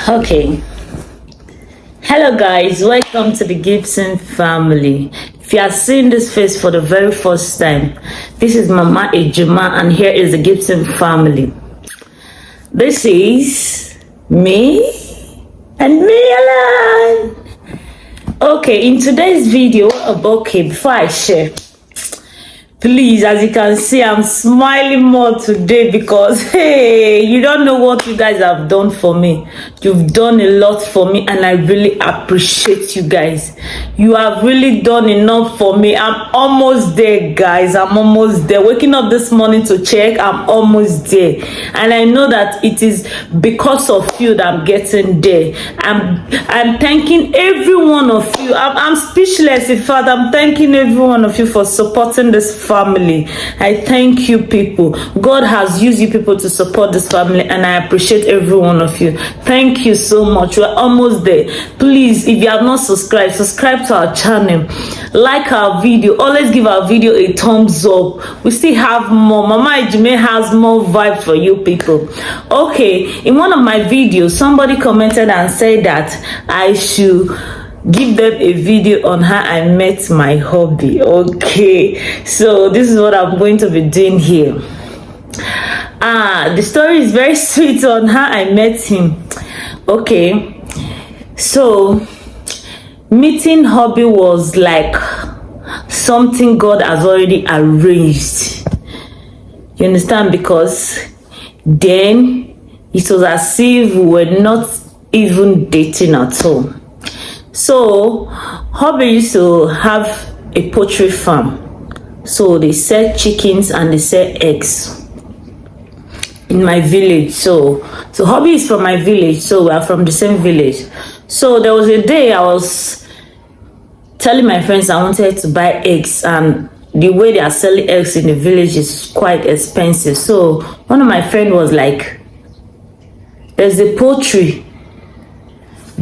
Okay. Hello guys, welcome to the Gibson family. If you are seeing this face for the very first time, this is Mama Ejima and here is the Gibson family. This is me and me alone. Okay, in today's video, before I share, please, as you can see, I'm smiling more today because, hey, you don't know what you guys have done for me. You've done a lot for me and I really appreciate you guys. You have really done enough for me. I'm almost there, guys. I'm almost there. Waking up this morning to check, I'm almost there. And I know that it is because of you that I'm getting there. I'm thanking every one of you. I'm speechless. In fact, I'm thanking every one of you for supporting this family. I thank you people. God has used you people to support this family and I appreciate every one of you. Thank you so much. We're almost there. Please, if you have not subscribed, subscribe to our channel, like our video, always give our video a thumbs up. We still have more. Mama Ejime has more vibe for you people. Okay, in one of my videos somebody commented and said that I should give them a video on how I met my hubby. Okay, so this is what I'm going to be doing here. The story is very sweet on how I met him. Okay, so meeting hubby was like something God has already arranged. You understand? Because then it was as if we were not even dating at all. So hubby used to have a poultry farm, so they sell chickens and they sell eggs in my village. So hubby is from my village, so we are from the same village. So there was a day I was telling my friends I wanted to buy eggs, and the way they are selling eggs in the village is quite expensive. So one of my friends was like, there's a poultry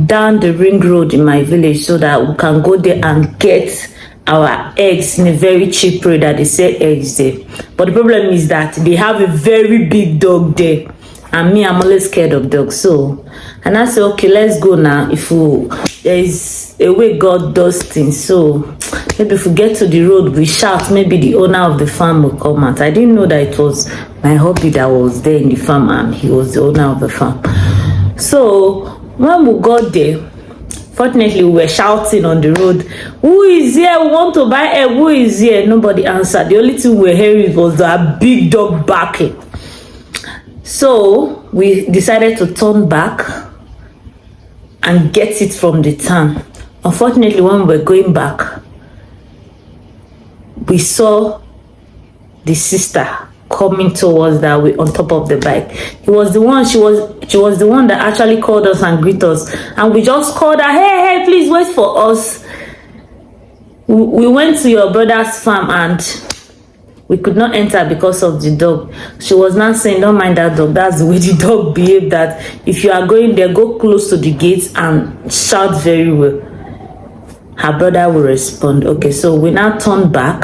down the ring road in my village, so that we can go there and get our eggs in a very cheap rate that they sell eggs there. But the problem is that they have a very big dog there, and me, I'm always scared of dogs. So, and I said, okay, let's go now. There is a way God does things, so maybe if we get to the road we shout, maybe the owner of the farm will come out. I didn't know that it was my hubby that was there in the farm and he was the owner of the farm. So when we got there, fortunately we were shouting on the road, who is here? We want to buy egg. Who is here? Nobody answered. The only thing we were hearing was that big dog barking. So we decided to turn back and get it from the town. Unfortunately, when we were going back, we saw the sister coming towards that way on top of the bike. He was the one, she was the one that actually called us and greeted us, and we just called her, hey, please wait for us. We went to your brother's farm and we could not enter because of the dog. She was not saying, don't mind that dog. That's the way the dog behaved, that if you are going there, go close to the gates and shout very well. Her brother will respond. Okay, so we now turn back.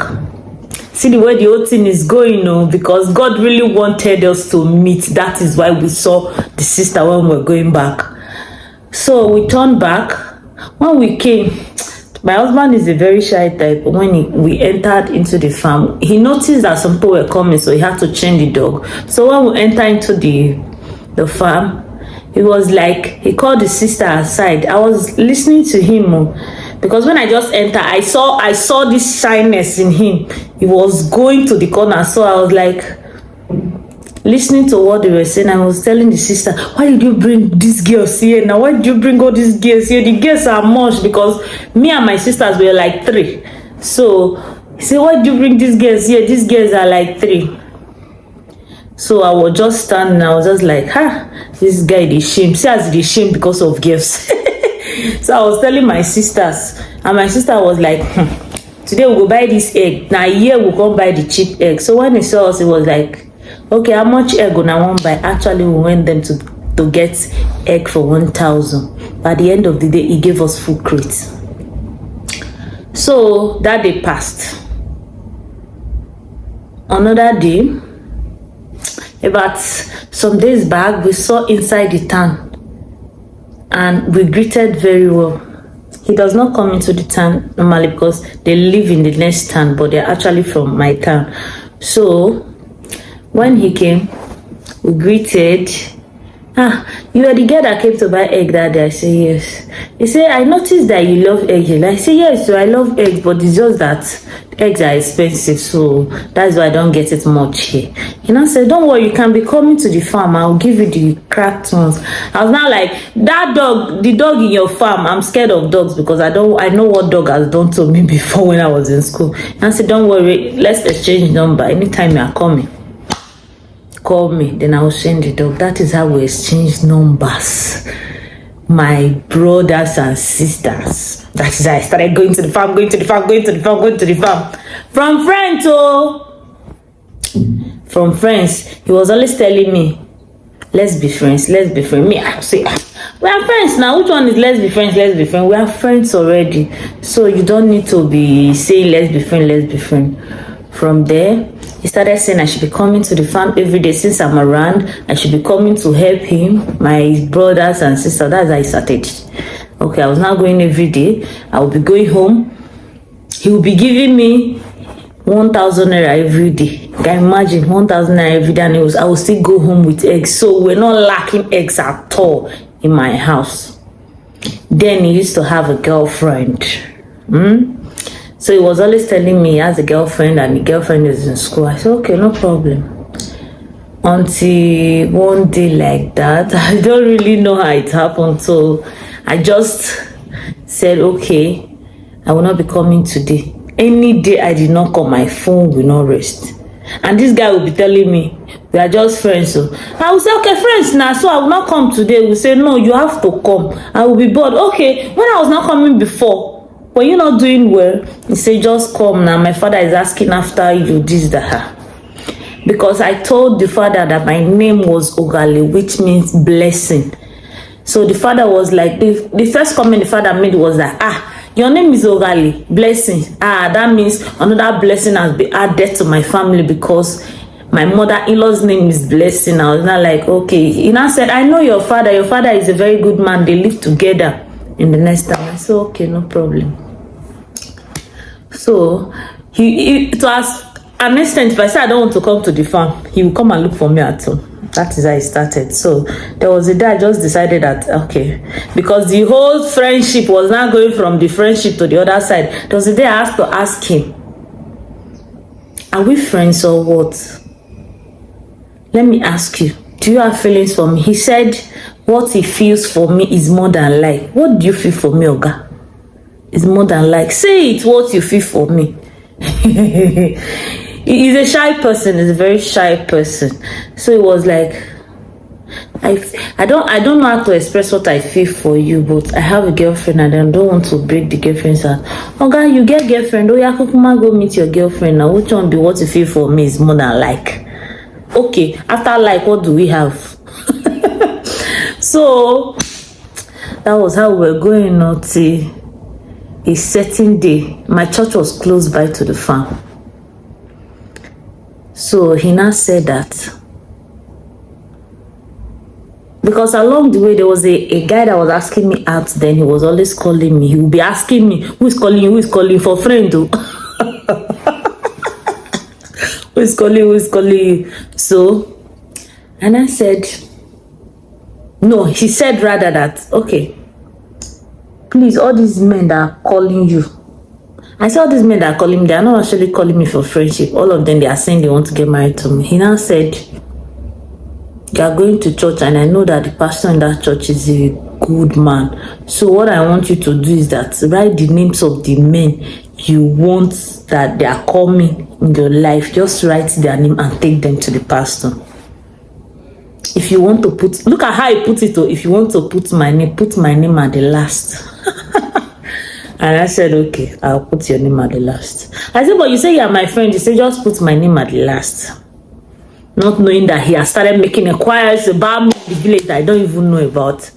See the way the whole thing is going on, because God really wanted us to meet. That is why we saw the sister when we were going back. So we turned back. When we came, my husband is a very shy type. When we entered into the farm, he noticed that some people were coming, so he had to chain the dog. So when we entered into the farm, it was like he called the sister aside. I was listening to him, because when I just entered, I saw this shyness in him. He was going to the corner, so I was like listening to what they were saying. I was telling the sister, why did you bring these girls here now? Why did you bring all these girls here? The girls are much, because me and my sisters were like 3. So he said, why did you bring these girls here? These girls are like 3. So I was just standing, I was just like, this guy is shame. See as they shame because of girls. So I was telling my sisters, and my sister was like, today we'll go buy this egg. Now here we'll come buy the cheap egg. So when he saw us, it was like, okay, how much egg will I want buy? Actually, we went them to get egg for 1,000. By the end of the day, he gave us full crate. So that day passed. Another day, about some days back, we saw inside the town and we greeted very well. He does not come into the town normally because they live in the next town, but they're actually from my town. So when he came, we greeted. You are the girl that came to buy egg that day. I say yes. He said, I noticed that you love eggs. I say yes, so I love eggs, but it's just that eggs are expensive, so that's why I don't get it much here. He now said, don't worry, you can be coming to the farm. I'll give you the cracked ones. I was now like, that dog, the dog in your farm, I'm scared of dogs because I know what dog has done to me before when I was in school. And I said, don't worry, let's exchange number anytime you are coming. Call me, then I will send the dog. That is how we exchange numbers, my brothers and sisters. That is how I started going to the farm. From friends, from friends. He was always telling me, let's be friends. Me, I say, we are friends now. Which one is let's be friends? We are friends already, so you don't need to be saying let's be friends. From there, he started saying I should be coming to the farm every day since I'm around. I should be coming to help him, my brothers and sisters. That's how he started. Okay, I was now going every day. I will be going home. He will be giving me 1,000 naira every day. Can you imagine 1,000 naira every day? And I will still go home with eggs. So we're not lacking eggs at all in my house. Then he used to have a girlfriend. So he was always telling me he has a girlfriend and the girlfriend is in school. I said, okay, no problem. Until one day like that, I don't really know how it happened. So I just said, okay, I will not be coming today. Any day I did not come, my phone will not rest. And this guy will be telling me, we are just friends. So I will say, okay, friends now, so I will not come today. He will say, no, you have to come. I will be bored. Okay, when I was not coming before, when you're not doing well, he say just come now. My father is asking after you, this, that. Because I told the father that my name was Ogale, which means blessing. So the father was like, the first comment the father made was that, your name is Ogale, blessing. That means another blessing has been added to my family because my mother-in-law's name is Blessing. I was not like, okay. He now said, I know your father. Your father is a very good man. They live together in the next town. I said, okay, no problem. So it was an instant. If I said I don't want to come to the farm, he will come and look for me at home. That is how it started. So there was a day I just decided that, okay, because the whole friendship was now going from the friendship to the other side. There was a day I have to ask him, are we friends or what? Let me ask you, do you have feelings for me? He said, what he feels for me is more than like. What do you feel for me, Oga? It's more than like. Say it, what you feel for me. He's a shy person. He's a very shy person. So it was like, I don't know how to express what I feel for you, but I have a girlfriend and I don't want to break the girlfriend's heart. Oga, you get girlfriend. Oh yeah, Kukuma, go meet your girlfriend now. Which one be what you feel for me is more than like? Okay, after like, what do we have? So that was how we were going on till a certain day. My church was close by to the farm. So he now said that because along the way there was a guy that was asking me out. Then he was always calling me. He would be asking me, who is calling you? Who is calling for friend? Who is calling you? So, and I said, no, he said rather that, okay, please, all these men that are calling you, I said all these men that are calling me, they are not actually calling me for friendship. All of them, they are saying they want to get married to me. He now said, you are going to church and I know that the pastor in that church is a good man. So what I want you to do is that write the names of the men you want that they are coming in your life. Just write their name and take them to the pastor. If you want to put, look at how I put it. If you want to put my name at the last. And I said, okay, I'll put your name at the last. I said, but you say you're my friend. You say, just put my name at the last. Not knowing that he has started making inquiries about me in the village that I don't even know about.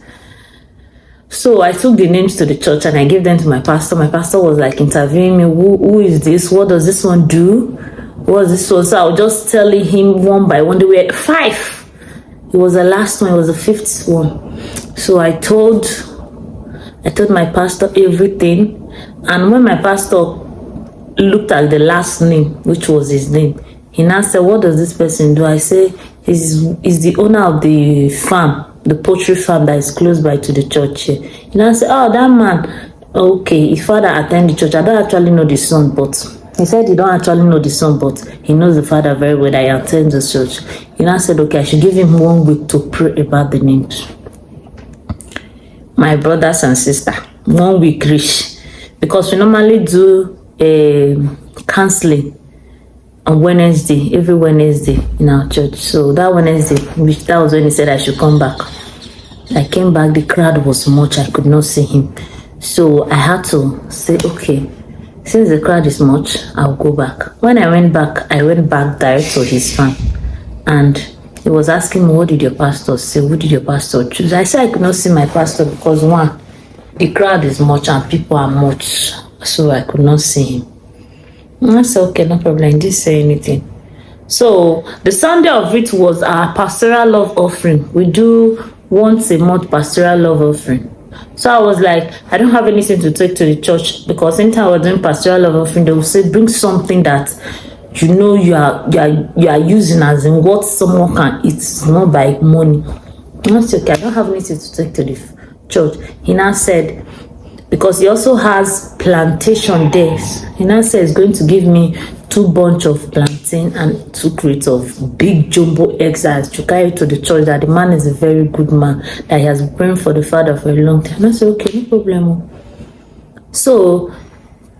So I took the names to the church and I gave them to my pastor. My pastor was like interviewing me. Who is this? What does this one do? What's this one? So I was just telling him one by one. There were 5. It was the last one. It was the 5th one. So I told my pastor everything, and when my pastor looked at the last name, which was his name, he now said, what does this person do? I say, he's the owner of the farm, the poultry farm that is close by to the church here. He now said, oh, that man, okay, his father attend the church. I don't actually know the son, but he said he don't actually know the son, but he knows the father very well that he attends the church. He now said, okay, I should give him 1 week to pray about the names. My brothers and sisters, 1 week reach, because we normally do counseling on Wednesday, every Wednesday in our church. So that Wednesday, that was when he said I should come back. I came back, the crowd was much, I could not see him. So I had to say, okay, since the crowd is much, I'll go back. When I went back direct to his farm. And he was asking me, what did your pastor say? Who did your pastor choose? I said I could not see my pastor because, one, the crowd is much and people are much. So I could not see him. I said, okay, no problem. I didn't say anything. So the Sunday of it was our pastoral love offering. We do once a month pastoral love offering. So I was like, I don't have anything to take to the church, because anytime I was doing pastoral love offering, they would say, bring something that you know you are using, as in what someone can eat, not by money. I said, okay, I don't have anything to take to the church. He now said, because he also has plantation days, he now said he's going to give me 2 bunch of plantain and 2 crates of big jumbo eggs to carry to the church, that the man is a very good man, that he has been praying for the father for a long time. I said, okay, no problem. So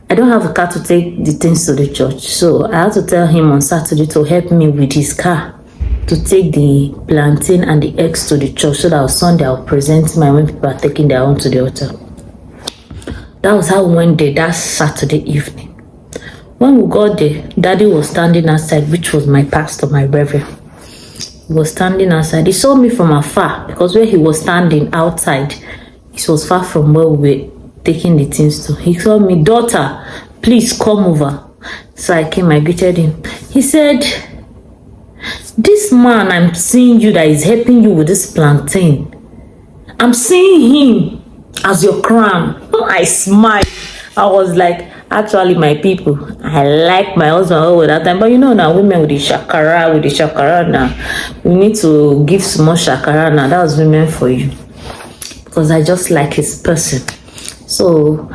I don't have a car to take the things to the church, so I had to tell him on Saturday to help me with his car to take the plantain and the eggs to the church, so that on Sunday I'll present my when people are taking their own to the altar. That was how we went there that Saturday evening. When we got there, Daddy was standing outside, which was my pastor, my reverend. He was standing outside. He saw me from afar, because where he was standing outside, it was far from where we were taking the things to. He saw me, daughter, please come over. So I came, I greeted him. He said, this man I'm seeing you that is helping you with this plantain, I'm seeing him as your crown. I smiled. I was like, actually, my people, I like my husband over that time, but you know now, women with the shakara now, we need to give small shakara now. That was women for you, because I just like his person. So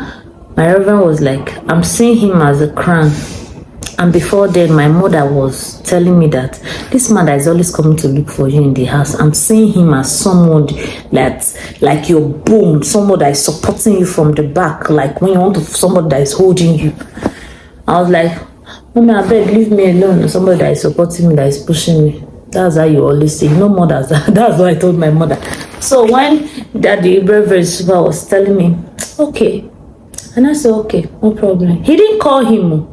my reverend was like, I'm seeing him as a crown. And before then, my mother was telling me that this man that is always coming to look for you in the house, I'm seeing him as someone that's like your bone, someone that is supporting you from the back, like when you want to, somebody that is holding you. I was like, Mommy, I beg, leave me alone. Somebody that is supporting me, that is pushing me. That's how you always say. No mothers. That's what I told my mother. So when Daddy Reverend Super was telling me, okay, and I said, okay, no problem. He didn't call him.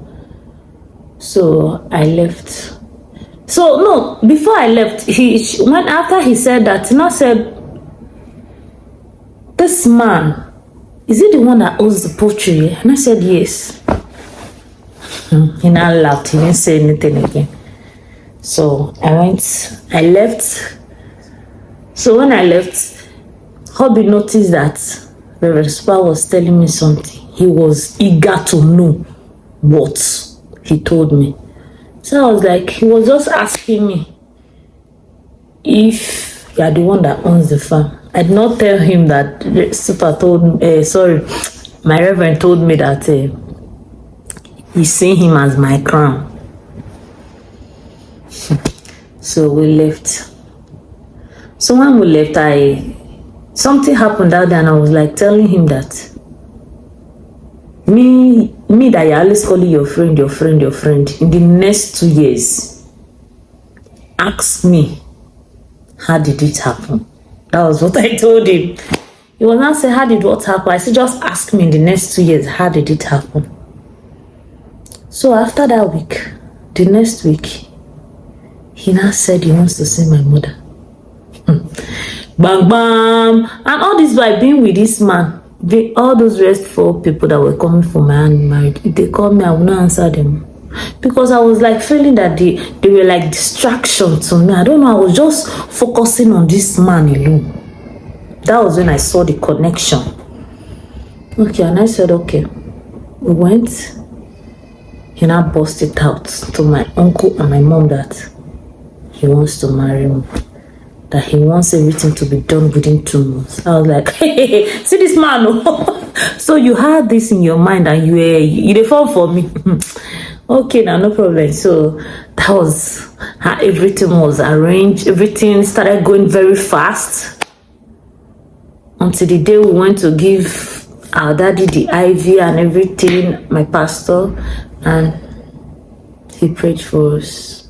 So I left. So no, before I left, after he said that, he now said, this man, is he the one that owns the poultry? And I said, yes. He now laughed. He didn't say anything again. So I left. So when I left, Hubby noticed that Reverend Super was telling me something. He was eager to know what he told me. So I was like, he was just asking me if you are the one that owns the farm. I did not tell him that Super told me, my reverend told me that he's seeing him as my crown. So we left. So when we left, something happened out there, and I was like telling him that me that you're always calling your friend, in the next 2 years, ask me, how did it happen? That was what I told him. He was not saying, how did what happen? I said, just ask me in the next 2 years, how did it happen? So after that week, the next week, he now said he wants to see my mother. Bang bang. And all this by being with this man. All those restful people that were coming for my hand married, if they call me, I will not answer them, because I was like feeling that they were like distraction to me. I don't know, I was just focusing on this man alone. That was when I saw the connection. Okay, and I said, okay. We went. He now busted out to my uncle and my mom that he wants to marry me. That he wants everything to be done within 2 months. I was like, hey, see this man. So you had this in your mind and you fall for me. Okay, now no problem. So that was how everything was arranged. Everything started going very fast until the day we went to give our daddy the IV and everything, my pastor, and he prayed for us.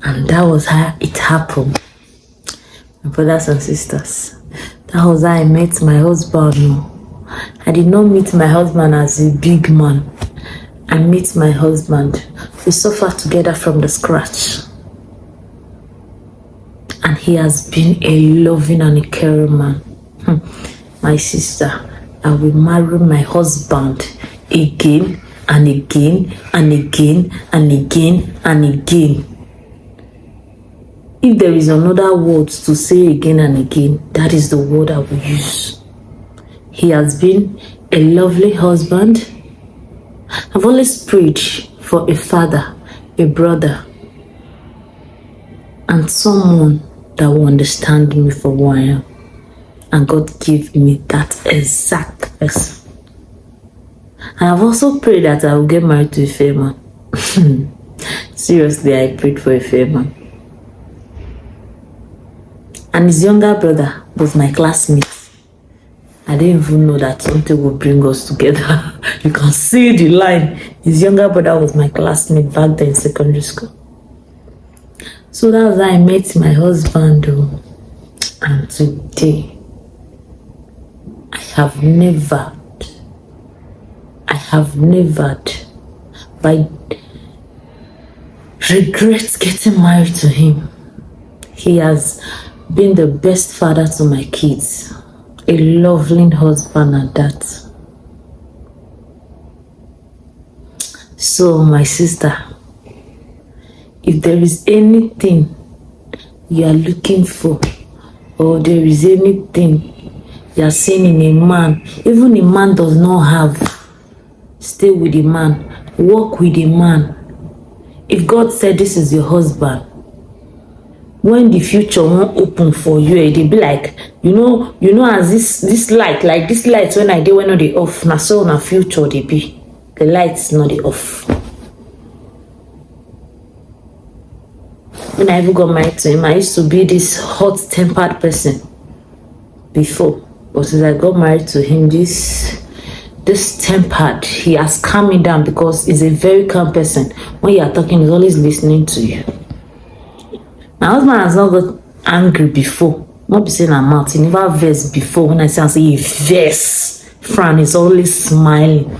And that was how it happened. My brothers and sisters, that was how I met my husband. No, I did not meet my husband as a big man. I met my husband. We suffered together from the scratch. And he has been a loving and a caring man. My sister, I will marry my husband again and again and again and again and again. If there is another word to say again and again, that is the word I will use. He has been a lovely husband. I've always prayed for a father, a brother, and someone that will understand me for who I am. And God gave me that exact person. And I've also prayed that I will get married to a fair man. Seriously, I prayed for a fair man. And his younger brother was my classmate. I didn't even know that something would bring us together. You can see the line. His younger brother was my classmate back then in secondary school. So that was how I met my husband. And today, I have never, by regret getting married to him. He has been the best father to my kids, a lovely husband at that. So my sister, if there is anything you are looking for, or there is anything you are seeing in a man, even a man does not have, stay with a man, walk with a man. If God said this is your husband, when the future won't open for you, it'll be like, you know, as this light, like this light when they off, na so na future they be. The light is not the off. When I even got married to him, I used to be this hot-tempered person before. But since I got married to him, this tempered, he has calmed me down because he's a very calm person. When you are talking, he's always listening to you. My husband has not got angry before. Not be saying I'm out. He never versed before. When I say he verse, Fran is always smiling.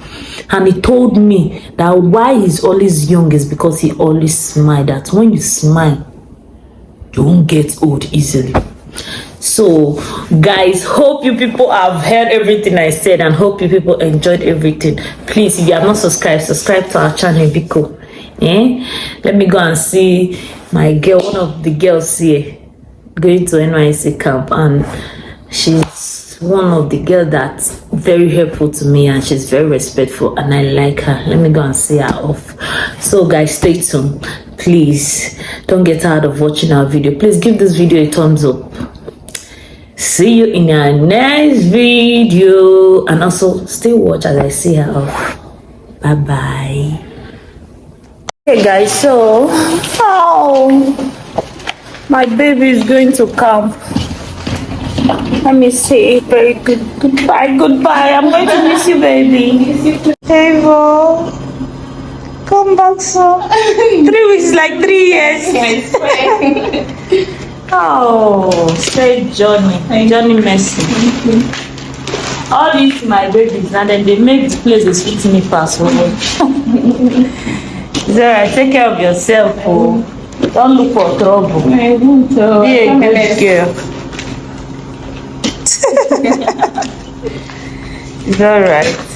And he told me that why he's always young is because he always smiles. That when you smile, you won't get old easily. So, guys, hope you people have heard everything I said and hope you people enjoyed everything. Please, if you have not subscribed, subscribe to our channel, Biko. Let me go and see my girl, one of the girls here, going to NYC camp, and she's one of the girls that's very helpful to me and she's very respectful and I like her. Let me go and see her off. So guys, stay tuned. Please don't get tired of watching our video. Please give this video a thumbs up. See you in our next video, and also stay watch as I see her off. Bye bye. Hey guys, so my baby is going to camp. Let me say very good goodbye. I'm going to miss you, baby. Hey Bo, come back so. 3 weeks is like 3 years. Oh, straight Johnny Messi. All these my babies, and then they make the place they sweet me pass. Zara, take care of yourself. Oh. Don't look for trouble. I won't. Be a good girl. It's alright.